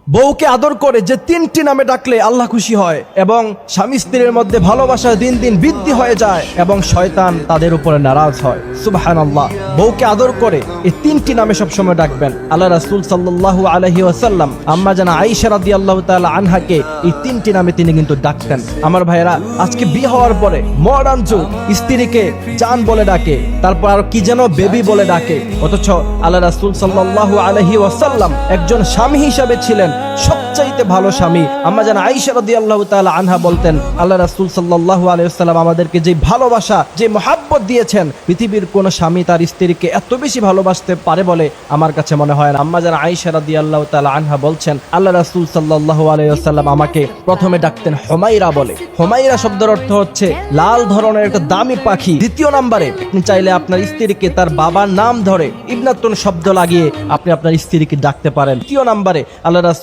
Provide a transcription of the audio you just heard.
বউকে আদর করে যে 3টি নামে ডাকলে আল্লাহ খুশি হয় এবং স্বামী স্ত্রীর মধ্যে ভালোবাসা দিন দিন বৃদ্ধি হয়ে যায় এবং শয়তান তাদের উপরে নারাজ হয়। সুবহানাল্লাহ। বউকে আদর করে এই 3টি নামে সবসময় ডাকবেন। আল্লাহ রাসূল সাল্লাল্লাহু আলাইহি ওয়াসাল্লাম আম্মা জানা আয়েশা রাদিয়াল্লাহু তাআলা আনহাকে এই 3টি নামে তিনি কিন্তু ডাকতেন। আমার ভাইয়েরা, আজকে বিয়ে হওয়ার পরে মডার্ন যুগ, স্ত্রীকে জান বলে ডাকে, তারপর আর কি যেন বেবি বলে ডাকে, অথচ আল্লাহ রাসূল সাল্লাল্লাহু আলাইহি ওয়াসাল্লাম একজন স্বামী হিসেবে ছিলেন সবচাইতে ভালো স্বামী। আম্মা জানা আয়েশা রাদিয়াল্লাহু তাআলা আনহা বলতেন, আল্লাহ রাসূল সাল্লাল্লাহু আলাইহি ওয়াসাল্লাম আমাদেরকে যে ভালোবাসা, যে মহব্বত দিয়েছেন, পৃথিবীর কোন স্বামী তার স্ত্রীকে এত বেশি ভালোবাসতে পারে বলে আমার কাছে মনে হয় না। আম্মা জানা আয়েশা রাদিয়াল্লাহু তাআলা আনহা বলছেন, আল্লাহ রাসূল সাল্লাল্লাহু আলাইহি ওয়াসাল্লাম আমাকে প্রথমে ডাকতেন হুমায়রা বলে। হুমায়রা শব্দের অর্থ হচ্ছে লাল ধরনের একটা দামি পাখি। দ্বিতীয় নম্বরে আপনি চাইলে আপনার স্ত্রীকে তার বাবার নাম ধরে ইবনাতুন শব্দ লাগিয়ে আপনি আপনার স্ত্রীকে ডাকতে পারেন। তৃতীয় নম্বরে আল্লাহ রাসূল